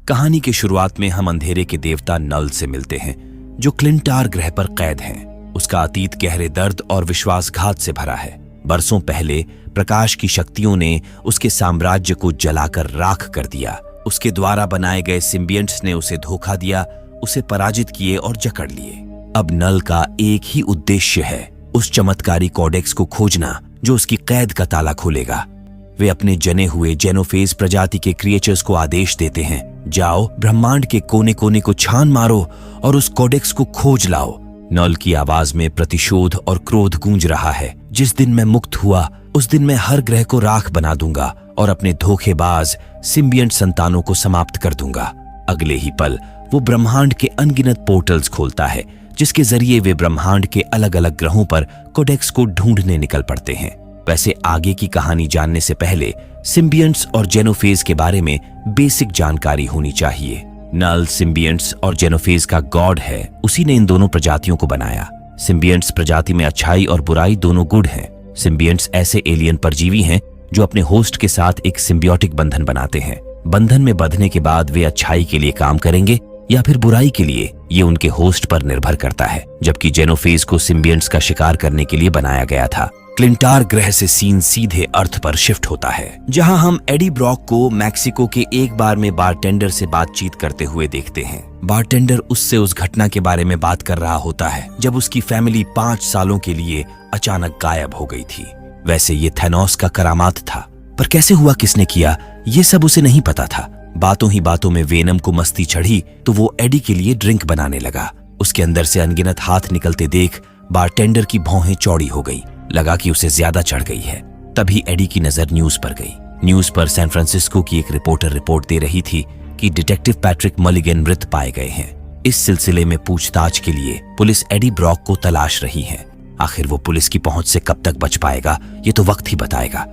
कहानी की शुरुआत में हम अंधेरे के देवता नल से मिलते हैं, जो क्लिंटार ग्रह पर कैद हैं। उसका अतीत गहरे दर्द और विश्वासघात से भरा है। बरसों पहले प्रकाश की शक्तियों ने उसके साम्राज्य को जलाकर राख कर दिया। उसके द्वारा बनाए गए सिम्बियंट्स ने उसे धोखा दिया, उसे पराजित किए और जकड़ लिए। अब नल का एक ही उद्देश्य है, उस चमत्कारी कोडेक्स को खोजना जो उसकी कैद का ताला खोलेगा। वे अपने जने हुए जेनोफेज प्रजाति के क्रिएचर्स को आदेश देते हैं, जाओ ब्रह्मांड के कोने कोने को छान मारो और उस कोडेक्स को खोज लाओ। नल की आवाज में प्रतिशोध और क्रोध गूंज रहा है। जिस दिन मैं मुक्त हुआ उस दिन मैं हर ग्रह को राख बना दूंगा और अपने धोखेबाज सिम्बियंट संतानों को समाप्त कर दूंगा। अगले ही पल वो ब्रह्मांड के अनगिनत पोर्टल्स खोलता है, जिसके जरिए वे ब्रह्मांड के अलग अलग ग्रहों पर कोडेक्स को ढूंढने निकल पड़ते हैं। वैसे आगे की कहानी जानने से पहले सिम्बियंट्स और जेनोफेज के बारे में बेसिक जानकारी होनी चाहिए। नल सिम्बियंट्स और जेनोफेज का गॉड है, उसी ने इन दोनों प्रजातियों को बनाया। सिम्बियंट्स प्रजाति में अच्छाई और बुराई दोनों गुण हैं। सिम्बियंट्स ऐसे एलियन परजीवी हैं जो अपने होस्ट के साथ एक सिम्बियोटिक बंधन बनाते हैं। बंधन में बंधने के बाद वे अच्छाई के लिए काम करेंगे या फिर बुराई के लिए, ये उनके होस्ट पर निर्भर करता है। जबकि जेनोफेज को सिम्बियंट्स का शिकार करने के लिए बनाया गया था। क्लिंटार ग्रह से सीन सीधे अर्थ पर शिफ्ट होता है, जहां हम एडी ब्रॉक को मैक्सिको के एक बार में बारटेंडर से बातचीत करते हुए देखते हैं। बारटेंडर उससे उस घटना के बारे में बात कर रहा होता है जब उसकी फैमिली 5 सालों के लिए अचानक गायब हो गई थी। वैसे ये थैनोस का करामात था, पर कैसे हुआ, किसने किया, ये सब उसे नहीं पता था। बातों ही बातों में वेनम को मस्ती चढ़ी तो वो एडी के लिए ड्रिंक बनाने लगा। उसके अंदर से अनगिनत हाथ निकलते देख बारटेंडर की भौहें चौड़ी हो गई। लगा कि उसे ज्यादा चढ़ गई है। तभी एडी की नजर न्यूज पर गई। न्यूज पर सैन फ्रांसिस्को की एक रिपोर्टर रिपोर्ट दे रही थी कि डिटेक्टिव पैट्रिक मलिगन मृत पाए गए हैं। इस सिलसिले में पूछताछ के लिए पुलिस एडी ब्रॉक को तलाश रही है। आखिर वो पुलिस की पहुंच से कब तक बच पाएगा, ये तो वक्त ही बताएगा।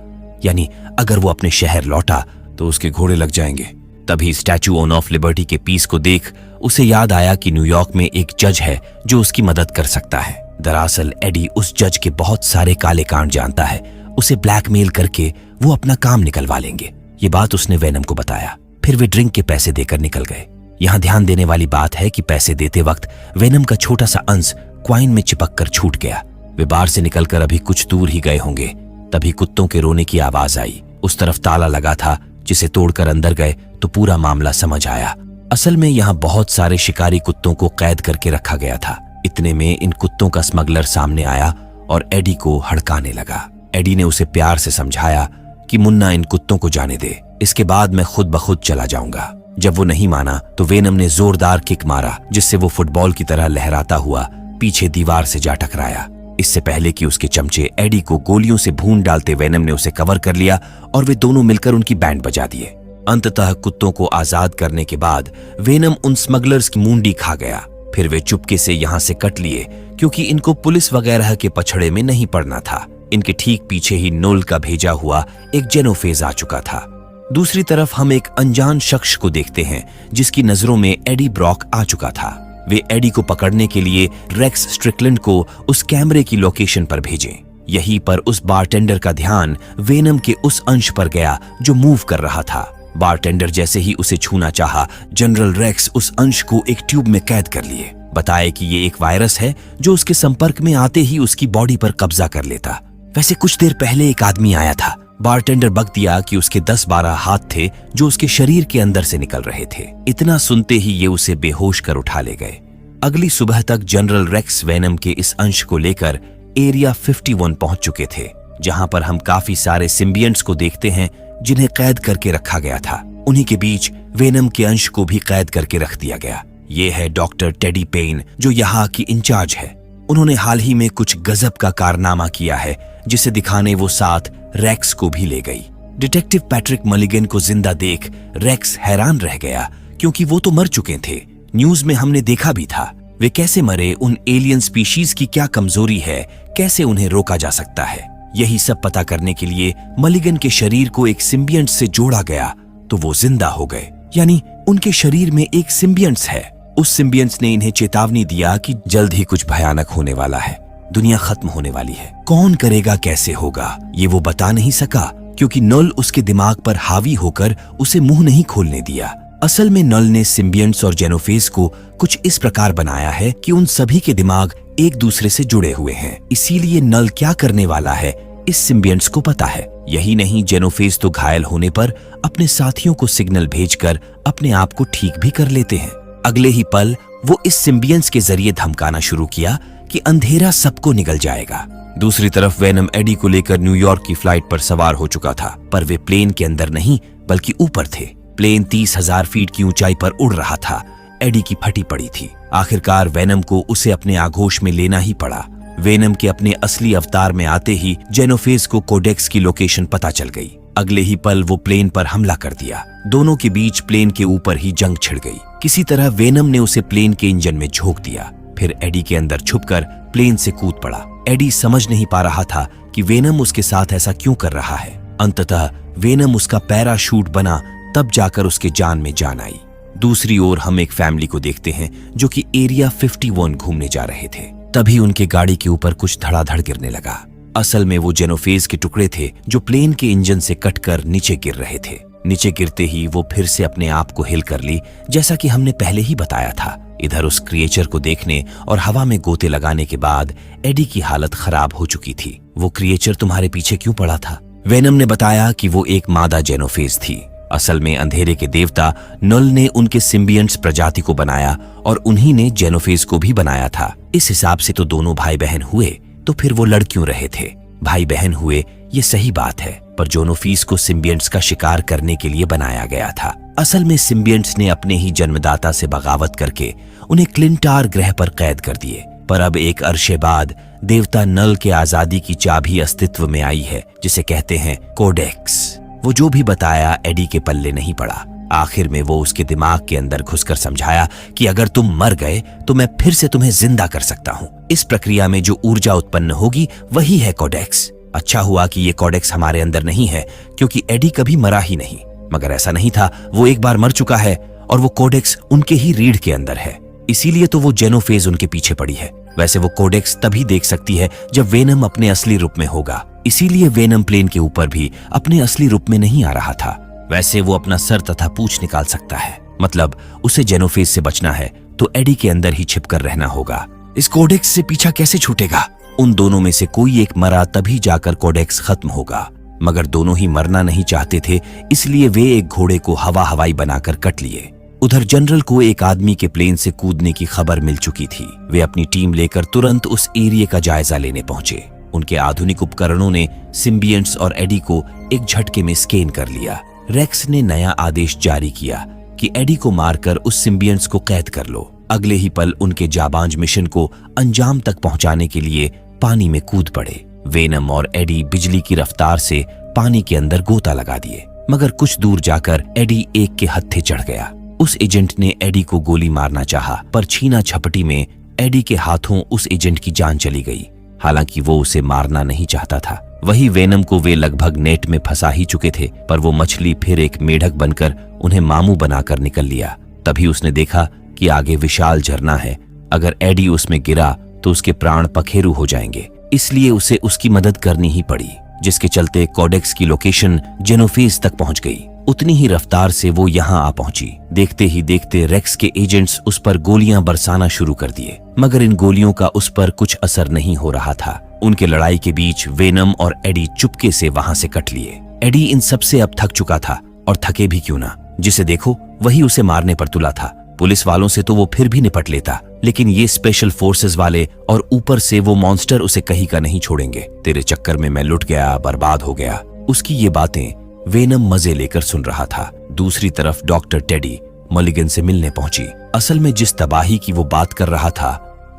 यानी अगर वो अपने शहर लौटा तो उसके घोड़े लग जाएंगे। तभी स्टैचू ऑफ लिबर्टी के पीस को देख उसे याद आया कि न्यूयॉर्क में एक जज है जो उसकी मदद कर सकता है। दरअसल एडी उस जज के बहुत सारे काले कांड जानता है। उसे ब्लैकमेल करके वो अपना काम निकलवा लेंगे। ये बात उसने वेनम को बताया। फिर वे ड्रिंक के पैसे देकर निकल गए। यहाँ ध्यान देने वाली बात है कि पैसे देते वक्त वेनम का छोटा सा अंश क्वाइन में चिपक कर छूट गया। वे बार से निकलकर अभी कुछ दूर ही गए होंगे, तभी कुत्तों के रोने की आवाज आई। उस तरफ ताला लगा था, जिसे तोड़कर अंदर गए तो पूरा मामला समझ आया। असल में यहाँ बहुत सारे शिकारी कुत्तों को कैद करके रखा गया था। इतने में इन कुत्तों का स्मगलर सामने आया और एडी को हड़काने लगा। एडी ने उसे प्यार से समझाया कि मुन्ना, इन कुत्तों को जाने दे, इसके बाद मैं खुद ब खुद चला जाऊंगा। जब वो नहीं माना तो वेनम ने जोरदार किक मारा, जिससे वो फुटबॉल की तरह लहराता हुआ पीछे दीवार से जा टकराया। इससे पहले कि उसके चमचे एडी को गोलियों से भून डालते, वेनम ने उसे कवर कर लिया और वे दोनों मिलकर उनकी बैंड बजा दिए। अंततः कुत्तों को आजाद करने के बाद वेनम उन स्मगलर्स की मुंडी खा गया। फिर वे चुपके से यहाँ से कट लिए, क्योंकि इनको पुलिस वगैरह के पछड़े में नहीं पड़ना था। इनके ठीक पीछे ही नोल का भेजा हुआ एक जेनोफेज आ चुका था। दूसरी तरफ हम एक अनजान शख्स को देखते हैं जिसकी नजरों में एडी ब्रॉक आ चुका था। वे एडी को पकड़ने के लिए रेक्स स्ट्रिकलैंड को उस कैमरे की लोकेशन पर भेजे। यहीं पर उस बारटेंडर का ध्यान वेनम के उस अंश पर गया जो मूव कर रहा था। बारटेंडर जैसे ही उसे छूना चाहा, जनरल रेक्स उस अंश को एक ट्यूब में कैद कर लिए। बताए कि ये एक वायरस है जो उसके संपर्क में आते ही उसकी बॉडी पर कब्जा कर लेता। वैसे कुछ देर पहले एक आदमी आया था। बारटेंडर बक दिया कि उसके 10-12 हाथ थे जो उसके शरीर के अंदर से निकल रहे थे। इतना सुनते ही ये उसे बेहोश कर उठा ले गए। अगली सुबह तक जनरल रेक्स वेनम के इस अंश को लेकर एरिया 51 पहुंच चुके थे, जहां पर हम काफी सारे सिम्बियंट्स को देखते हैं जिन्हें कैद करके रखा गया था। उन्हीं के बीच वेनम के अंश को भी कैद करके रख दिया गया। ये है डॉक्टर टेडी पेन, जो यहाँ की इंचार्ज है। उन्होंने हाल ही में कुछ गजब का कारनामा किया है, जिसे दिखाने वो साथ रेक्स को भी ले गई। डिटेक्टिव पैट्रिक मलिगन को जिंदा देख रेक्स हैरान रह गया, क्योंकि वो तो मर चुके थे। न्यूज में हमने देखा भी था। वे कैसे मरे, उन एलियन स्पीशीज की क्या कमजोरी है, कैसे उन्हें रोका जा सकता है, यही सब पता करने के लिए मलिगन के शरीर को एक सिम्बियंट से जोड़ा गया तो वो जिंदा हो गए। यानी उनके शरीर में एक सिम्बियंट्स है। उस सिम्बियंट्स ने इन्हें चेतावनी दिया कि जल्द ही कुछ भयानक होने वाला है, दुनिया खत्म होने वाली है। कौन करेगा, कैसे होगा, ये वो बता नहीं सका, क्योंकि नल उसके दिमाग पर हावी होकर उसे मुंह नहीं खोलने दिया। असल में नल ने सिम्बियंट्स और जेनोफेज को कुछ इस प्रकार बनाया है कि उन सभी के दिमाग एक दूसरे से जुड़े हुए हैं। इसीलिए नल क्या करने वाला है इस सिम्बियंट्स को पता है। यही नहीं, जेनोफेज तो घायल होने पर अपने साथियों को सिग्नल भेजकर अपने आप को ठीक भी कर लेते हैं। अगले ही पल वो इस सिम्बियंट्स के जरिए धमकाना शुरू किया कि अंधेरा सबको निगल जाएगा। दूसरी तरफ वेनम एडी को लेकर न्यूयॉर्क की फ्लाइट पर सवार हो चुका था, पर वे प्लेन के अंदर नहीं बल्कि ऊपर थे। प्लेन 30,000 फीट की ऊंचाई पर उड़ रहा था। एडी की फटी पड़ी थी। आखिरकार वेनम को उसे अपने आगोश में लेना ही पड़ा। वेनम के अपने असली अवतार में आते ही जेनोफेज को कोडेक्स की लोकेशन पता चल गई। अगले ही पल वो प्लेन पर हमला कर दिया। दोनों के बीच प्लेन के ऊपर ही जंग छिड़ गई। किसी तरह वेनम ने उसे प्लेन के इंजन में झोंक दिया, फिर एडी के अंदर छुपकर प्लेन से कूद पड़ा। एडी समझ नहीं पा रहा था कि वेनम उसके साथ ऐसा क्यों कर रहा है। अंततः वेनम उसका पैराशूट बना, तब जाकर उसके जान में जान आई। दूसरी ओर हम एक फैमिली को देखते हैं जो कि एरिया 51 घूमने जा रहे थे। तभी उनके गाड़ी के ऊपर कुछ धड़ाधड़ गिरने लगा। असल में वो जेनोफेज के टुकड़े थे जो प्लेन के इंजन से कटकर नीचे गिर रहे थे। नीचे गिरते ही वो फिर से अपने आप को हिल कर ली, जैसा कि हमने पहले ही बताया था। इधर उस क्रिएचर को देखने और हवा में गोते लगाने के बाद एडी की हालत खराब हो चुकी थी। वो क्रिएचर तुम्हारे पीछे क्यों पड़ा था? वेनम ने बताया कि वो एक मादा जेनोफेज थी। असल में अंधेरे के देवता नल ने उनके सिम्बियंट्स प्रजाति को बनाया और उन्हीं ने जेनोफेज को भी बनाया था। इस हिसाब से तो दोनों भाई बहन हुए, तो फिर वो लड़ क्यों रहे थे? भाई बहन हुए ये सही बात है, पर जेनोफेज को सिम्बियंट्स का शिकार करने के लिए बनाया गया था। असल में सिम्बियंट्स ने अपने ही जन्मदाता से बगावत करके उन्हें क्लिंटार ग्रह पर कैद कर दिए। पर अब एक अरसे बाद देवता नल के आजादी की चाबी अस्तित्व में आई है, जिसे कहते हैं कोडेक्स। वो जो भी बताया एडी के पल्ले नहीं पड़ा। आखिर में वो उसके दिमाग के अंदर घुसकर समझाया कि अगर तुम मर गए तो मैं फिर से तुम्हें जिंदा कर सकता हूँ। इस प्रक्रिया में जो ऊर्जा उत्पन्न होगी वही है कोडेक्स। अच्छा हुआ कि ये कोडेक्स हमारे अंदर नहीं है, क्योंकि एडी कभी मरा ही नहीं। मगर ऐसा नहीं था, वो एक बार मर चुका है और वो कोडेक्स उनके ही रीढ़ के अंदर है। इसीलिए तो वो जेनोफेज उनके पीछे पड़ी है। वैसे वो कोडेक्स तभी देख सकती है जब वेनम अपने असली रूप में होगा। इसीलिए वेनम प्लेन के ऊपर भी अपने असली रूप में नहीं आ रहा था। वैसे वो अपना सर तथा पूंछ निकाल सकता है, मतलब उसे जेनोफेज से बचना है तो एडी के अंदर ही छिपकर रहना होगा। इस कोडेक्स से पीछा कैसे छूटेगा? उन दोनों में से कोई एक मरा तभी जाकर कोडेक्स खत्म होगा। मगर दोनों ही मरना नहीं चाहते थे, इसलिए वे एक घोड़े को हवाई बनाकर कट लिए। उधर जनरल को एक आदमी के प्लेन से कूदने की खबर मिल चुकी थी। वे अपनी टीम लेकर तुरंत उस एरिया का जायजा लेने पहुंचे। उनके आधुनिक उपकरणों ने सिम्बियंट्स और एडी को एक झटके में स्कैन कर लिया। रेक्स ने नया आदेश जारी किया कि एडी को मारकर उस सिम्बियंट्स को कैद कर लो। अगले ही पल उनके जाबांज मिशन को अंजाम तक पहुंचाने के लिए पानी में कूद पड़े। वेनम और एडी बिजली की रफ्तार से पानी के अंदर गोता लगा दिए, मगर कुछ दूर जाकर एडी एक के हत्थे चढ़ गया। उस एजेंट ने एडी को गोली मारना चाहा, पर छीना झपटी में एडी के हाथों उस एजेंट की जान चली गई। हालांकि वो उसे मारना नहीं चाहता था। वही वेनम को वे लगभग नेट में फंसा ही चुके थे, पर वो मछली फिर एक मेढक बनकर उन्हें मामू बनाकर निकल लिया। तभी उसने देखा कि आगे विशाल झरना है। अगर एडी उसमें गिरा तो उसके प्राण पखेरु हो जाएंगे, इसलिए उसे उसकी मदद करनी ही पड़ी, जिसके चलते कोडेक्स की लोकेशन जेनोफेज तक पहुंच गई। उतनी ही रफ्तार से वो यहाँ आ पहुंची। देखते ही देखते रेक्स के एजेंट्स उस पर गोलियां बरसाना शुरू कर दिए, मगर इन गोलियों का उस पर कुछ असर नहीं हो रहा था। उनके लड़ाई के बीच वेनम और एडी चुपके से वहां से कट लिए। एडी इन सब से अब थक चुका था, और थके भी क्यों ना, जिसे देखो वही उसे मारने पर तुला था। पुलिस वालों से तो वो फिर भी निपट लेता, लेकिन ये स्पेशल फोर्सेस वाले और ऊपर से वो मॉन्स्टर उसे कहीं का नहीं छोड़ेंगे। तेरे चक्कर में मैं लुट गया, बर्बाद हो गया। उसकी ये बातें वेनम मजे लेकर सुन रहा था। दूसरी तरफ डॉक्टर टेडी मलिगन से मिलने पहुंची। असल में जिस तबाही की वो बात कर रहा था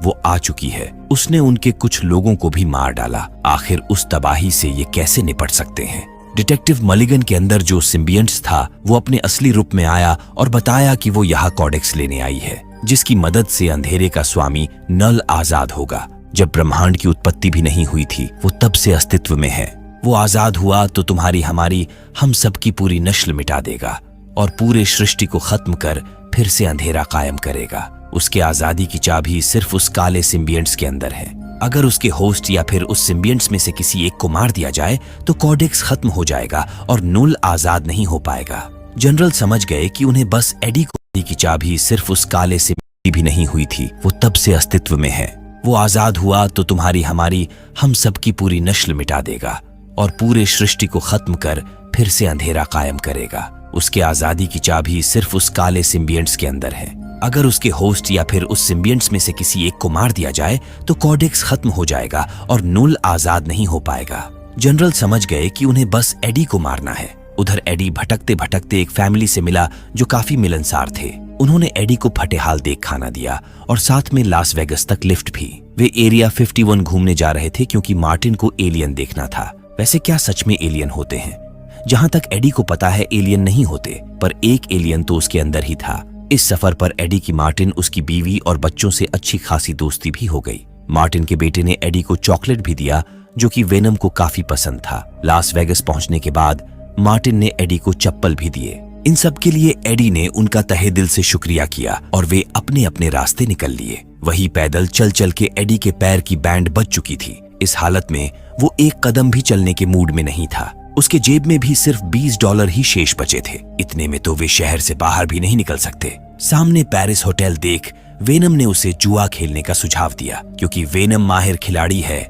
वो आ चुकी है। उसने उनके कुछ लोगों को भी मार डाला। आखिर उस तबाही से ये कैसे निपट सकते हैं? डिटेक्टिव मलिगन के अंदर जो सिम्बियंट्स था वो अपने असली रूप में आया और बताया कि वो यहाँ कोडेक्स लेने आई है, जिसकी मदद से अंधेरे का स्वामी नल आजाद होगा। जब ब्रह्मांड की उत्पत्ति भी नहीं हुई थी, वो तब से अस्तित्व में है। वो आजाद हुआ तो तुम्हारी, हमारी, हम सबकी पूरी नस्ल मिटा देगा और पूरे सृष्टि को खत्म कर फिर से अंधेरा कायम करेगा। उसके आजादी की चाबी सिर्फ उस काले सिम्बियंट्स के अंदर है। अगर उसके होस्ट या फिर उस सिम्बियंट्स में से किसी एक को मार दिया जाए तो कोडेक्स खत्म हो जाएगा और नुल आजाद नहीं हो पाएगा। जनरल समझ गए कि उन्हें बस एडी की चाबी सिर्फ उस काले से भी नहीं हुई थी, वो तब से अस्तित्व में है। वो आजाद हुआ तो तुम्हारी हमारी हम सबकी पूरी नस्ल मिटा देगा और पूरे सृष्टि को खत्म कर फिर से अंधेरा कायम करेगा। उसके आजादी की चाबी सिर्फ उस काले सिम्बियंट्स के अंदर है। अगर उसके होस्ट या फिर उस सिम्बियंट्स में से किसी एक को मार दिया जाए तो कोडेक्स खत्म हो जाएगा और नुल आजाद नहीं हो पाएगा। जनरल समझ गए कि उन्हें बस एडी को मारना है। उधर एडी भटकते भटकते एक फैमिली से मिला जो काफी मिलनसार थे। उन्होंने एडी को फटेहाल देख खाना दिया और साथ में लास वेगस तक लिफ्ट भी। वे एरिया 51 घूमने जा रहे थे क्योंकि मार्टिन को एलियन देखना था। वैसे क्या सच में एलियन होते हैं? जहां तक एडी को पता है एलियन नहीं होते, पर एक एलियन तो उसके अंदर ही था। इस सफर पर एडी की मार्टिन, उसकी बीवी और बच्चों से अच्छी खासी दोस्ती भी हो गई। मार्टिन के बेटे ने एडी को चॉकलेट भी दिया जो कि वेनम को काफी पसंद था। लास वेगस पहुंचने के बाद मार्टिन ने एडी को चप्पल भी दिए। इन सब के लिए एडी ने उनका तहे दिल से शुक्रिया किया और वे अपने अपने रास्ते निकल लिए। वही पैदल चल चल के एडी के पैर की बैंड बज चुकी थी। इस हालत में वो एक कदम भी चलने के मूड में नहीं था। उसके जेब में भी सिर्फ $20 ही शेष बचे थे। इतने में तो वे शहर से बाहर भी नहीं निकल सकते। सामने पेरिस होटल देख वेनम ने उसे जुआ खेलने का सुझाव दिया। क्योंकि वेनम माहिर खिलाड़ी है,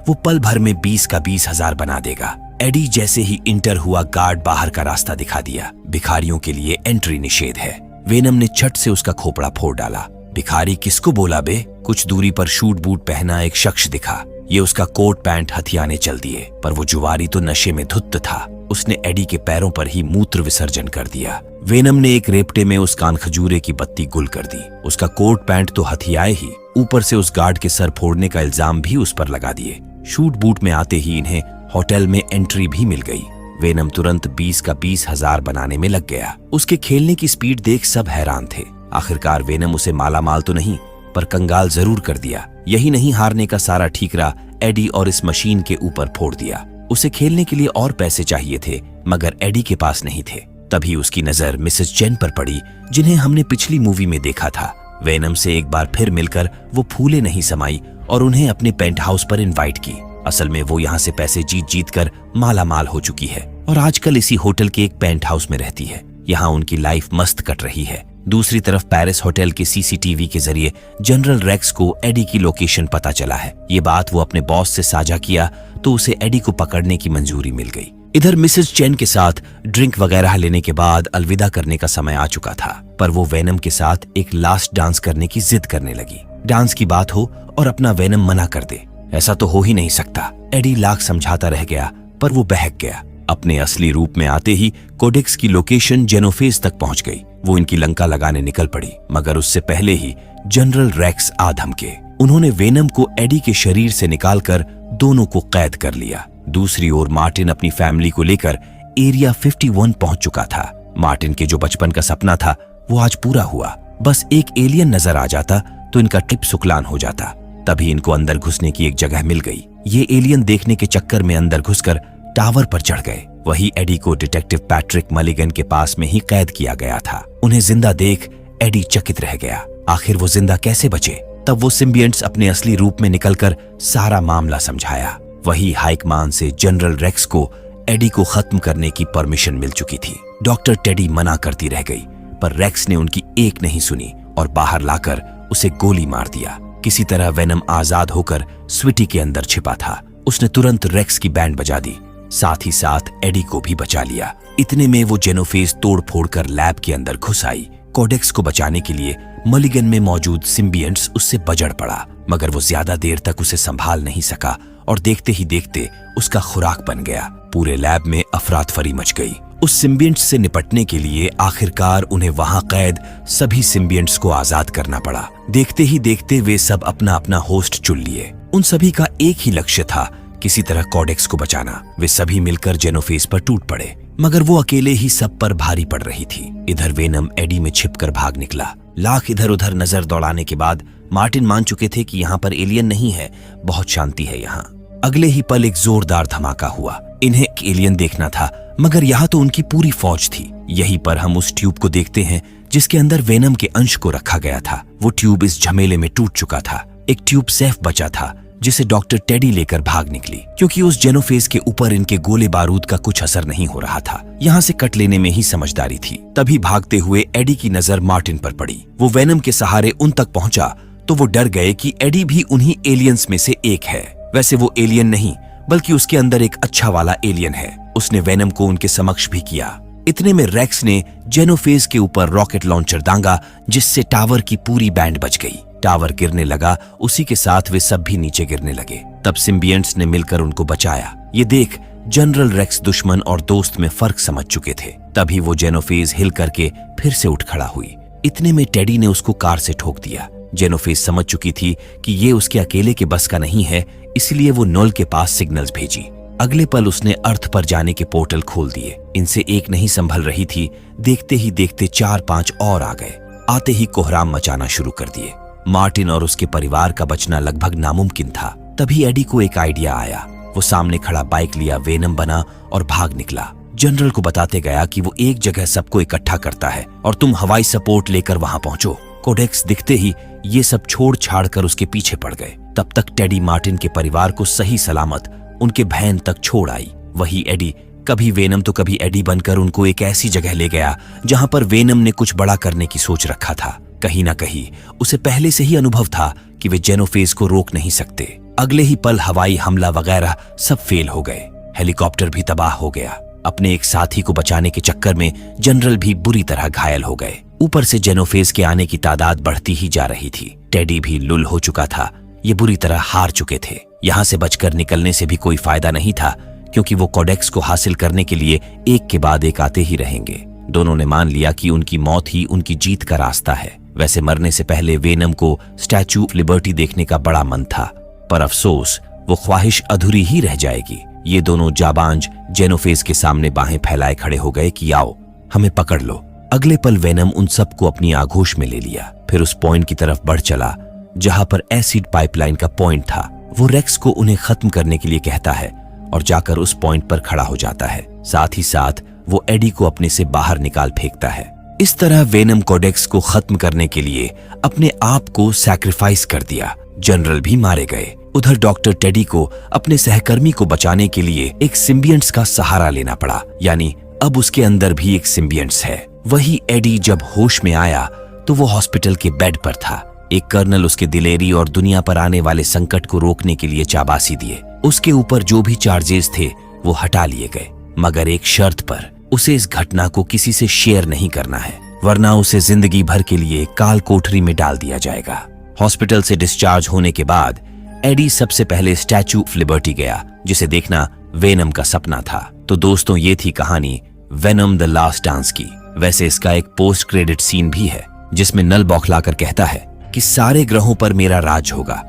वो पल भर में 20 का 20,000 बना देगा। एडी जैसे ही इंटर हुआ, गार्ड बाहर का रास्ता दिखा दिया। भिखारियों के लिए एंट्री निषेध है। वेनम ने छट से उसका खोपड़ा फोड़ डाला। भिखारी किसको बोला बे? कुछ दूरी पर शूट बूट पहना एक शख्स दिखा। ये उसका कोट पैंट हथियाने चल दिए, पर वो जुआरी तो नशे में धुत था। उसने एडी के पैरों पर ही मूत्र विसर्जन कर दिया। वेनम ने एक रेपटे में उस कान खजूरे की बत्ती गुल कर दी। उसका कोट पैंट तो हथियाए ही, ऊपर से उस गार्ड के सर फोड़ने का इल्जाम भी उस पर लगा दिए। शूट बूट में आते ही इन्हें होटल में एंट्री भी मिल गई। वेनम तुरंत 20 का 20,000 बनाने में लग गया। उसके खेलने की स्पीड देख सब हैरान थे। आखिरकार वेनम उसे मालामाल तो नहीं, पर कंगाल जरूर कर दिया। यही नहीं, हारने का सारा ठीकरा एडी और इस मशीन के ऊपर फोड़ दिया। उसे खेलने के लिए और पैसे चाहिए थे, मगर एडी के पास नहीं थे। तभी उसकी नजर मिसेस चेन पर पड़ी, जिन्हें हमने पिछली मूवी में देखा था। वेनम से एक बार फिर मिलकर वो फूले नहीं समाई और उन्हें अपने पेंट हाउस पर इनवाइट की। असल में वो यहाँ से पैसे जीत जीत कर माला माल हो चुकी है और आजकल इसी होटल के एक पेंट हाउस में रहती है। यहाँ उनकी लाइफ मस्त कट रही है। दूसरी तरफ पेरिस होटल के सीसीटीवी के जरिए जनरल रेक्स को एडी की लोकेशन पता चला है। ये बात वो अपने बॉस से साझा किया तो उसे एडी को पकड़ने की मंजूरी मिल गई। इधर मिसेस चेन के साथ ड्रिंक वगैरह लेने के बाद अलविदा करने का समय आ चुका था, पर वो वेनम के साथ एक लास्ट डांस करने की जिद करने लगी। डांस की बात हो और अपना वेनम मना कर दे, ऐसा तो हो ही नहीं सकता। एडी लाख समझाता रह गया, पर वो बहक गया। अपने असली रूप में आते ही कोडेक्स की लोकेशन जेनोफेज तक पहुंच गई। वो इनकी लंका लगाने निकल पड़ी, मगर उससे पहले ही जनरल रेक्स आ धमके। उन्होंने वेनम को एडी के शरीर से निकालकर दोनों को कैद कर लिया। दूसरी ओर मार्टिन अपनी फैमिली को लेकर एरिया 51 पहुंच चुका था। मार्टिन के जो बचपन का सपना था वो आज पूरा हुआ। बस एक एलियन नजर आ जाता तो इनका ट्रिप सुकलान हो जाता। तभी इनको अंदर घुसने की एक जगह मिल गई। ये एलियन देखने के चक्कर में अंदर घुसकर टावर पर चढ़ गए। वही एडी को डिटेक्टिव पैट्रिक मलिगन के पास में ही कैद किया गया था। उन्हें जिंदा देख एडी चकित रह गया। आखिर वो जिंदा कैसे बचे? तब वो सिम्बियंट्स अपने असली रूप में निकलकर सारा मामला समझाया। वही हाइकमान से जनरल रेक्स को एडी को खत्म करने की परमिशन मिल चुकी थी। डॉक्टर टेडी मना करती रह गई, पर रेक्स ने उनकी एक नहीं सुनी और बाहर लाकर उसे गोली मार दिया। किसी तरह वेनम आजाद होकर स्वीटी के अंदर छिपा था। उसने तुरंत रेक्स की बैंड बजा दी, साथ ही साथ एडी को भी बचा लिया। इतने में वो जेनोफेज तोड़ फोड़ कर लैब के अंदर घुस आई। कोडेक्स को बचाने के लिए मलिगन में मौजूद सिम्बियंट्स उससे बजड़ पड़ा, मगर वो ज्यादा देर तक उसे संभाल नहीं सका और देखते ही देखते उसका खुराक बन गया। पूरे लैब में अफरातफरी मच गई। उस सिम्बियंट्स से निपटने के लिए आखिरकार उन्हें वहां कैद सभी सिम्बियंट्स को आजाद करना पड़ा। देखते ही देखते वे सब अपना अपना होस्ट चुन लिए। उन सभी का एक ही लक्ष्य था, किसी तरह कोडेक्स को बचाना। वे सभी मिलकर जेनोफेज पर टूट पड़े, मगर वो अकेले ही सब पर भारी पड़ रही थी। इधर वेनम एडी में छिपकर भाग निकला। लाख इधर उधर नजर दौड़ाने के बाद मार्टिन मान चुके थे कि यहाँ पर एलियन नहीं है, बहुत शांति है यहाँ। अगले ही पल एक जोरदार धमाका हुआ। इन्हें एक एलियन देखना था, मगर यहाँ तो उनकी पूरी फौज थी। यहीं पर हम उस ट्यूब को देखते हैं जिसके अंदर वेनम के अंश को रखा गया था। वो ट्यूब इस झमेले में टूट चुका था। एक ट्यूब सेफ बचा था जिसे डॉक्टर टेडी लेकर भाग निकली, क्योंकि उस जेनोफेज के ऊपर इनके गोले बारूद का कुछ असर नहीं हो रहा था। यहाँ से कट लेने में ही समझदारी थी। तभी भागते हुए एडी की नजर मार्टिन पर पड़ी। वो वेनम के सहारे उन तक पहुंचा तो वो डर गए कि एडी भी उन्हीं एलियंस में से एक है। वैसे वो एलियन नहीं, बल्कि उसके अंदर एक अच्छा वाला एलियन है। उसने वेनम को उनके समक्ष भी किया। इतने में रेक्स ने जेनोफेज के ऊपर रॉकेट लॉन्चर दांगा, जिससे टावर की पूरी बैंड बच गई। टावर गिरने लगा, उसी के साथ वे सब भी नीचे गिरने लगे। तब सिम्बियंट्स ने मिलकर उनको बचाया। ये देख जनरल रेक्स दुश्मन और दोस्त में फर्क समझ चुके थे। तभी वो जेनोफेज हिल करके फिर से उठ खड़ा हुई। इतने में टेडी ने उसको कार से ठोक दिया। जेनोफेज समझ चुकी थी कि ये उसके अकेले के बस का नहीं है, इसलिए वो नॉल के पास सिग्नल्स भेजी। अगले पल उसने अर्थ पर जाने के पोर्टल खोल दिए। इनसे एक नहीं संभल रही थी। देखते ही देखते 4-5 और आ गए। आते ही कोहराम मचाना शुरू कर दिए। मार्टिन और उसके परिवार का बचना लगभग नामुमकिन था। तभी एडी को एक आइडिया आया। वो सामने खड़ा बाइक लिया, वेनम बना और भाग निकला। जनरल को बताते गया कि वो एक जगह सबको इकट्ठा करता है और तुम हवाई सपोर्ट लेकर वहां पहुंचो। कोडेक्स दिखते ही ये सब छोड़ छाड़ कर उसके पीछे पड़ गए। तब तक टेडी मार्टिन के परिवार को सही सलामत उनके भैन तक छोड़ आई। वही एडी कभी वेनम तो कभी एडी बनकर उनको एक ऐसी जगह ले गया जहां पर वेनम ने कुछ बड़ा करने की सोच रखा था। कहीं ना कहीं उसे पहले से ही अनुभव था कि वे जेनोफेज को रोक नहीं सकते। अगले ही पल हवाई हमला वगैरह सब फेल हो गए। हेलीकॉप्टर भी तबाह हो गया। अपने एक साथी को बचाने के चक्कर में जनरल भी बुरी तरह घायल हो गए। ऊपर से जेनोफेज के आने की तादाद बढ़ती ही जा रही थी। टेडी भी लुल हो चुका था। ये बुरी तरह हार चुके थे। यहाँ से बचकर निकलने से भी कोई फायदा नहीं था, क्योंकि वो कोडेक्स को हासिल करने के लिए एक के बाद एक आते ही रहेंगे। दोनों ने मान लिया कि उनकी मौत ही उनकी जीत का रास्ता है। वैसे मरने से पहले वेनम को स्टैचू ऑफ लिबर्टी देखने का बड़ा मन था, पर अफसोस वो ख्वाहिश अधूरी ही रह जाएगी। ये दोनों जाबांज जेनोफेज के सामने बाहें फैलाए खड़े हो गए कि आओ हमें पकड़ लो। अगले पल वेनम उन सबको अपनी आगोश में ले लिया। फिर उस पॉइंट की तरफ बढ़ चला जहां पर एसिड पाइपलाइन का पॉइंट था। वो रेक्स को उन्हें खत्म करने के लिए कहता है और जाकर उस पॉइंट पर खड़ा हो जाता है। साथ ही साथ वो एडी को अपने से बाहर निकाल फेंकता है। इस तरह वेनम कोडेक्स को खत्म करने के लिए अपने आप को सैक्रिफाइस कर दिया। जनरल भी मारे गए। उधर डॉक्टर टेडी को अपने सहकर्मी को बचाने के लिए एक सिम्बियंट्स का सहारा लेना पड़ा, यानी अब उसके अंदर भी एक सिम्बियंट्स है। वही एडी जब होश में आया तो वो हॉस्पिटल के बेड पर था। एक कर्नल उसके दिलेरी और दुनिया पर आने वाले संकट को रोकने के लिए चाबासी दिए। उसके ऊपर जो भी चार्जेस थे वो हटा लिए गए, मगर एक शर्त पर। उसे इस घटना को किसी से शेयर नहीं करना है, वरना उसे जिंदगी भर के लिए काल कोठरी में डाल दिया जाएगा। हॉस्पिटल से डिस्चार्ज होने के बाद एडी सबसे पहले स्टैचू ऑफ लिबर्टी गया, जिसे देखना वेनम का सपना था। तो दोस्तों, ये थी कहानी वेनम द लास्ट डांस की। वैसे इसका एक पोस्ट क्रेडिट सीन भी है, जिसमें नल बौखलाकर कहता है कि सारे ग्रहों पर मेरा राज होगा,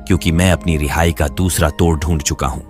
क्योंकि मैं अपनी रिहाई का दूसरा तोड़ ढूंढ चुका हूं।